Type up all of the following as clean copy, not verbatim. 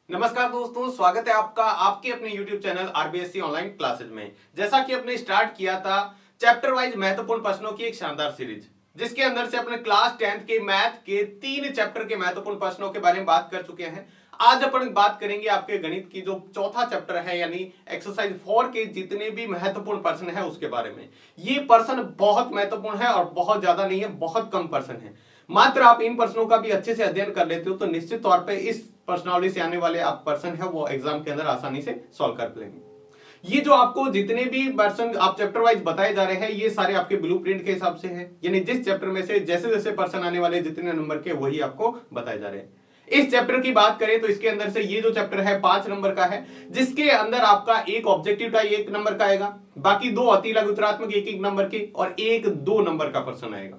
नमस्कार दोस्तों, स्वागत है आपका आपके अपने YouTube channel RBSC online classes में। जैसा कि अपने स्टार्ट किया था चैप्टर वाइज महत्वपूर्ण प्रश्नों की एक शानदार सीरीज, जिसके अंदर से अपने क्लास 10th के मैथ के 3 चैप्टर के महत्वपूर्ण प्रश्नों के बारे में बात कर चुके हैं। आज अपन बात करेंगे आपके गणित की जो चौथा चैप्टर है यानी एक्सरसाइज 4 के जितने भी महत्वपूर्ण प्रश्न है उसके बारे में। ये प्रश्न बहुत महत्वपूर्ण है और बहुत ज्यादा नहीं है, बहुत कम प्रश्न है। मात्र आप इन प्रश्नों का भी अच्छे से अध्ययन कर लेते हो तो निश्चित तौर पे इस प्रश्नावली से आने वाले आप प्रश्न है वो एग्जाम के अंदर आसानी से सॉल्व कर लेंगे। ये जो आपको जितने भी प्रश्न आप चैप्टर वाइज बताए जा रहे हैं ये सारे आपके ब्लूप्रिंट के हिसाब से हैं, यानी जिस चैप्टर में से जैसे जैसे प्रश्न आने वाले जितने नंबर के वही आपको बताए जा रहे हैं। इस चैप्टर की बात करें तो इसके अंदर से ये जो चैप्टर है 5 नंबर का है, जिसके अंदर आपका एक ऑब्जेक्टिव टाइप 1 नंबर का आएगा, बाकी 2 अति लघुत्तरात्मक 1-1 नंबर के और 1-2 नंबर का प्रश्न आएगा।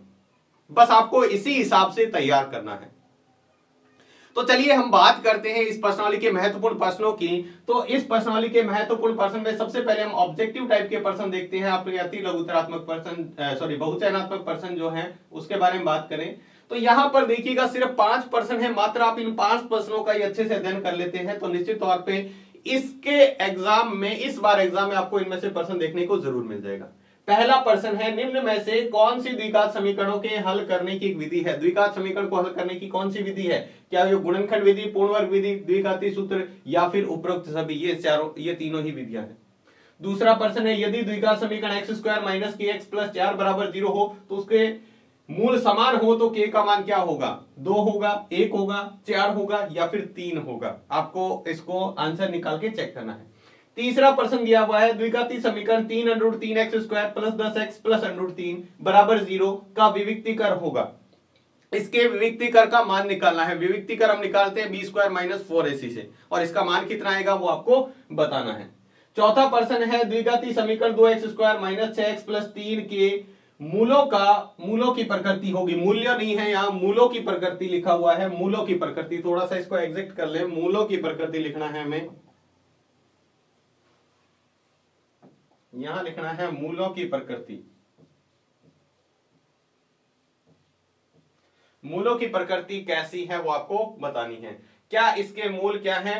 बस आपको इसी हिसाब से तैयार करना है। तो चलिए हम बात करते हैं इस प्रश्नावली के महत्वपूर्ण प्रश्नों की। तो इस प्रश्नावली के महत्वपूर्ण प्रश्न में सबसे पहले हम ऑब्जेक्टिव टाइप के प्रश्न देखते हैं। आपके अति लघुत्तरात्मक प्रश्न बहुचयनात्मक प्रश्न जो है उसके बारे में बात करें तो यहां पर देखिएगा सिर्फ 5 प्रश्न है। मात्र आप इन 5 प्रश्नों का ही अच्छे से अध्ययन कर लेते हैं तो निश्चित तौर पर इसके एग्जाम में इस बार एग्जाम में आपको इनमें से प्रश्न देखने को जरूर मिल जाएगा। पहला प्रश्न है, निम्न में से कौन सी द्विघात समीकरणों के हल करने की एक विधि है? द्विघात समीकरण को हल करने की कौन सी विधि है? क्या ये गुणनखंड विधि, पूर्ण वर्ग विधि, द्विघाती सूत्र या फिर उपरोक्त सभी? ये तीनों ही विधियां हैं। दूसरा प्रश्न है, यदि द्विघात समीकरण x स्क्वायर माइनस के एक्स प्लस 4 बराबर 0 हो तो उसके मूल समान हो तो k का मान क्या होगा? 2 होगा, 1 होगा, 4 होगा या फिर 3 होगा? आपको इसको आंसर निकाल के चेक करना है। तीसरा प्रश्न दिया हुआ है, द्विघाती समीकरण 3√3x square plus 10x plus √3 बराबर 0 का विविक्तिकर होगा। इसके विविक्तिकर का मान निकालना है। विविक्तिकर हम निकालते हैं b स्क्वायर माइनस 4ac से और इसका मान कितना आएगा वो आपको बताना है। चौथा प्रश्न है, द्विघाती समीकरण 2x square minus 6x plus 3 के मूलों की प्रकृति होगी। मूल्य नहीं है, यहाँ मूलों की प्रकृति लिखा हुआ है। मूलों की प्रकृति, थोड़ा सा इसको एग्जैक्ट कर ले, मूलों की प्रकृति लिखना है हमें। यहां लिखना है मूलों की प्रकृति। मूलों की प्रकृति कैसी है वो आपको बतानी है। क्या इसके मूल क्या है?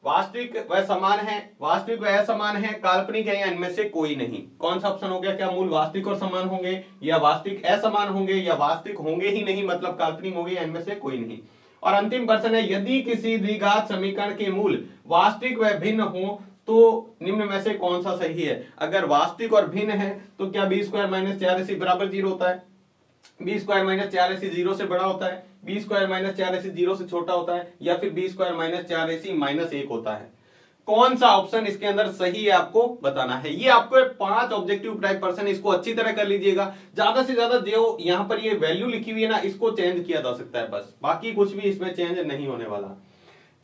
वास्तविक व समान है, वास्तविक व असमान है, काल्पनिक है या इनमें से कोई नहीं? कौन सा ऑप्शन हो गया? क्या मूल वास्तविक और समान होंगे या वास्तविक असमान होंगे या वास्तविक होंगे ही नहीं मतलब काल्पनिक होंगे या इनमें से कोई नहीं? और अंतिम प्रश्न है, यदि किसी द्विघात समीकरण के मूल वास्तविक व भिन्न हो तो निम्न में से कौन सा सही है? अगर वास्तविक और भिन्न है तो क्या b स्क्वायर माइनस 4ac बराबर 0 होता है? b स्क्वायर माइनस 4ac 0 से बड़ा होता है? b स्क्वायर माइनस 4ac 0 से छोटा होता है या फिर b square minus 4ac minus 1 होता है? कौन सा ऑप्शन इसके अंदर सही है आपको बताना है। ये आपको 5 ऑब्जेक्टिव टाइप प्रश्न, इसको अच्छी तरह कर लीजिएगा। ज्यादा से ज्यादा जो यहाँ पर ये वैल्यू लिखी हुई है ना इसको चेंज किया जा सकता है, बस बाकी कुछ भी इसमें चेंज नहीं होने वाला।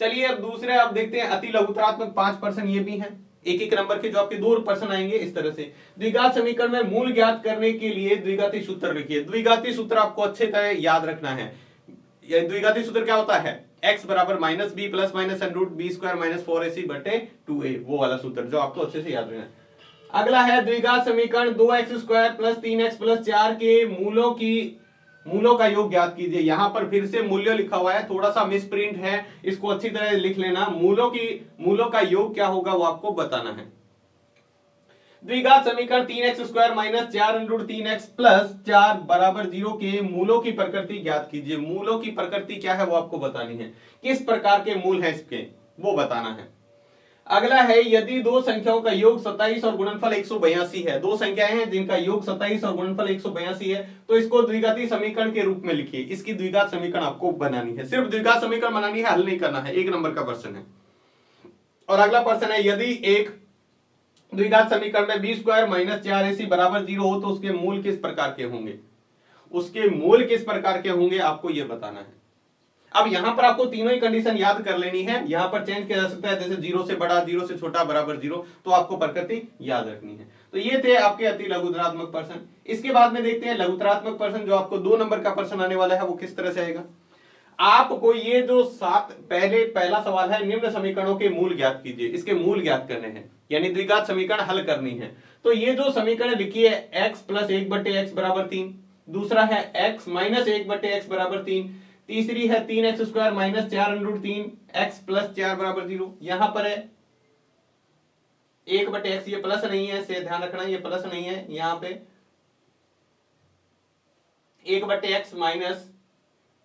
चलिए अब दूसरे आप देखते हैं, अति लघुत्तरात्मक 5 प्रश्न ये भी हैं, 1-1 नंबर के जो आपके 2 प्रश्न आएंगे इस तरह से। द्विघात समीकरण में मूल ज्ञात करने के लिए द्विघाती सूत्र लिखिए। द्विघाती सूत्र आपको अच्छे तरह याद रखना है। द्विघाती सूत्र क्या होता है? x बराबर minus b plus minus root b square minus 4ac बटे 2a, वो वाला सूत्र जो आपको अच्छे से याद रखना है। अगला है, द्विघात समीकरण 2x square plus 3x plus 4 के मूलों का योग ज्ञात कीजिए। यहां पर फिर से मूल्य लिखा हुआ है, थोड़ा सा मिस प्रिंट है, इसको अच्छी तरह लिख लेना। मूलों का योग क्या होगा वो आपको बताना है। द्विघात समीकरण 3x square minus 4√3x plus 4 बराबर 0 के मूलों की प्रकृति ज्ञात कीजिए। मूलों की प्रकृति क्या है वो आपको बतानी है, किस प्रकार के मूल है इसके वो बताना है। अगला है, यदि 2 संख्याओं का योग 27 और गुणनफल 182 है, 2 संख्याएं हैं जिनका योग 27 और गुणनफल 182 है तो इसको द्विघाती समीकरण के रूप में लिखिए। इसकी द्विघात समीकरण आपको बनानी है, सिर्फ द्विघात समीकरण बनानी है, हल नहीं करना है। 1 नंबर का प्रश्न है। और अगला प्रश्न है, यदि एक द्विघात समीकरण में b स्क्वायर माइनस 4ac बराबर 0 हो तो उसके मूल किस प्रकार के होंगे? उसके मूल किस प्रकार के होंगे आपको यह बताना है। अब यहां पर आपको तीनों ही कंडीशन याद कर लेनी है। यहां पर चेंज किया जा सकता है, जैसे 0 से बड़ा, 0 से छोटा, बराबर 0, तो आपको प्रकृति याद रखनी है। तो ये थे आपके अति लघुत्तरात्मक प्रश्न। इसके बाद में देखते हैं लघुत्तरात्मक प्रश्न, जो आपको 2 नंबर का प्रश्न आने वाला है वो किस तरह से आएगा। आपको ये जो पहला सवाल है, निम्न समीकरणों के मूल ज्ञात कीजिए। इसके मूल ज्ञात करने हैं यानी द्विघात समीकरण हल करनी है। तो ये जो समीकरण लिखी है, x प्लस 1/x बराबर 3, दूसरा है x माइनस 1/x बराबर 3, तीसरी है 3x square minus 4√3 x plus 4 बराबर 0। यहां पर है 1/x, ये प्लस नहीं है, से ध्यान रखना ये प्लस नहीं है, यहां पे 1/x माइनस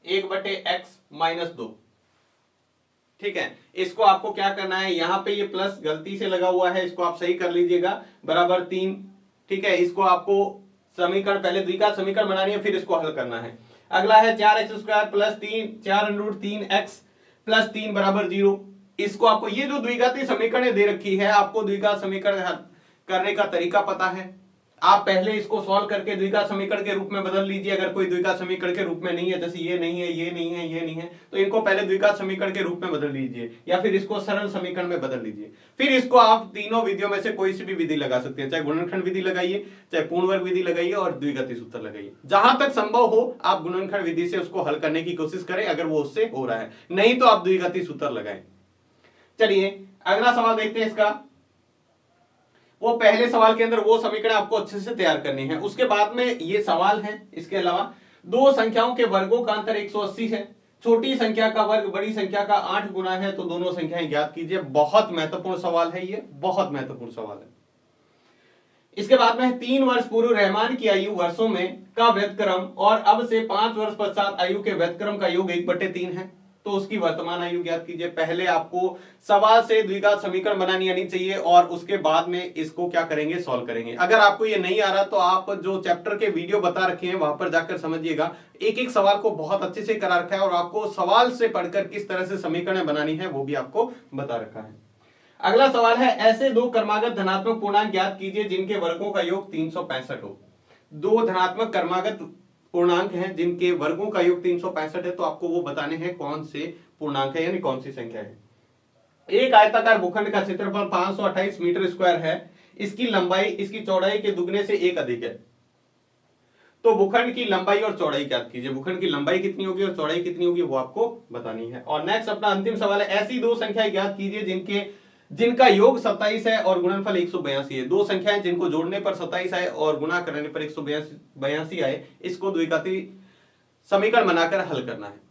1/x माइनस 2। ठीक है, इसको आपको क्या करना है, यहां पे ये प्लस गलती से लगा हुआ है, इसको आप सही कर लीजिएगा, बराबर 3। ठीक है, इसको आपको समीकरण पहले द्विघात समीकरण बनानी है, फिर इसको हल करना है। अगला है 4x² प्लस 4√3x प्लस 3 बराबर 0। इसको आपको ये जो द्विघाती समीकरण दे रखी है, आपको द्विघात समीकरण करने का तरीका पता है। आप पहले इसको सॉल्व करके द्विघात समीकरण के रूप में बदल लीजिए। अगर कोई द्विघात समीकरण के रूप में नहीं है, जैसे ये नहीं है, ये नहीं है, ये नहीं है, तो इनको पहले द्विघात समीकरण के रूप में बदल लीजिए, या फिर इसको सरल समीकरण में बदल लीजिए। फिर इसको आप तीनों विधियों में से कोई सी भी विधि लगा सकते हैं, चाहे गुणनखंड विधि लगाइए, चाहे पूर्ण वर्ग विधि लगाइए, और द्विघाती सूत्र लगाइए। जहां तक संभव हो आप गुणनखंड विधि से उसको हल करने की कोशिश करें, अगर वो उससे हो रहा है, नहीं तो आप द्विघाती सूत्र लगाएं। चलिए अगला सवाल देखते हैं इसका। वो पहले सवाल के अंदर वो समीकरण आपको अच्छे से तैयार करनी है, उसके बाद में ये सवाल है। इसके अलावा दो संख्याओं के वर्गों का अंतर 180 है, छोटी संख्या का वर्ग बड़ी संख्या का 8 गुना है, तो दोनों संख्याएं ज्ञात कीजिए। बहुत महत्वपूर्ण सवाल है, ये बहुत महत्वपूर्ण सवाल है। इसके बाद में 3 वर्ष पूर्व रहमान की आयु वर्षों में का व्यतक्रम और अब से 5 वर्ष पश्चात आयु के व्यतक्रम का योग 1/3 है, तो उसकी वर्तमान आयु ज्ञात कीजिए। पहले आपको सवाल से द्विघात समीकरण बनानी आनी चाहिए, और उसके बाद में इसको क्या करेंगे, सॉल्व करेंगे। अगर आपको ये नहीं आ रहा तो आप जो चैप्टर के वीडियो बता रखे हैं वहां पर जाकर समझिएगा, एक एक सवाल को बहुत अच्छे से करा रखा है, और आपको सवाल से पढ़कर किस तरह से समीकरण बनानी है वो भी आपको बता रखा है। अगला सवाल है, ऐसे दो क्रमागत धनात्मक पूर्णांक ज्ञात कीजिए जिनके वर्गों का योग 365 हो। दो धनात्मक क्रमागत पूर्णांक हैं जिनके वर्गों का योग 365 है, तो आपको वो बताने हैं कौन से पूर्णांक है, यानी कौन सी संख्या है। एक आयताकार भूखंड का क्षेत्रफल 528 मीटर स्क्वायर है, इसकी लंबाई इसकी चौड़ाई के दुगने से 1 अधिक है, तो भूखंड की लंबाई और चौड़ाई ज्ञात कीजिए। भूखंड की लंबाई कितनी होगी और चौड़ाई कितनी होगी वो आपको बतानी है। और नेक्स्ट अपना अंतिम सवाल है, ऐसी दो संख्याएं ज्ञात कीजिए जिनका योग 27 है और गुणनफल 182 है। दो संख्याएं जिनको जोड़ने पर 27 आए और गुणा करने पर 182 आए, इसको द्विघाती समीकरण बनाकर हल करना है।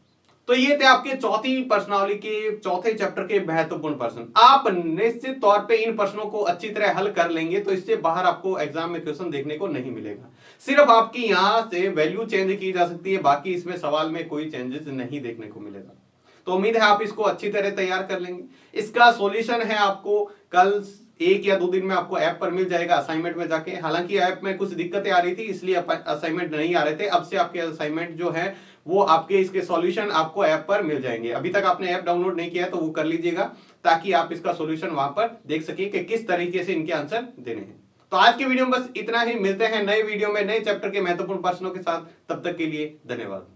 तो ये थे आपके चौथी प्रश्नावली के चौथे चैप्टर के महत्वपूर्ण प्रश्न। आप निश्चित तौर पे इन प्रश्नों को अच्छी तरह हल कर लेंगे तो इससे बाहर आपको एग्जाम में क्वेश्चन देखने को नहीं मिलेगा। सिर्फ आपकी यहां से वैल्यू चेंज की जा सकती है, बाकी इसमें सवाल में कोई चेंजेस नहीं देखने को मिलेगा। तो उम्मीद है आप इसको अच्छी तरह तैयार कर लेंगे। इसका सॉल्यूशन है आपको कल 1 या 2 दिन में आपको ऐप पर मिल जाएगा असाइनमेंट में जाके। हालांकि ऐप में कुछ दिक्कतें आ रही थी इसलिए असाइनमेंट नहीं आ रहे थे, अब से आपके असाइनमेंट जो है वो आपके इसके सॉल्यूशन आपको ऐप पर मिल जाएंगे। अभी तक आपने ऐप डाउनलोड नहीं किया तो वो कर लीजिएगा, ताकि आप इसका सॉल्यूशन वहां पर देख सकिए कि किस तरीके से इनके आंसर देने हैं। तो आज की वीडियो में बस इतना ही, मिलते हैं नए वीडियो में नए चैप्टर के महत्वपूर्ण प्रश्नों के साथ। तब तक के लिए धन्यवाद।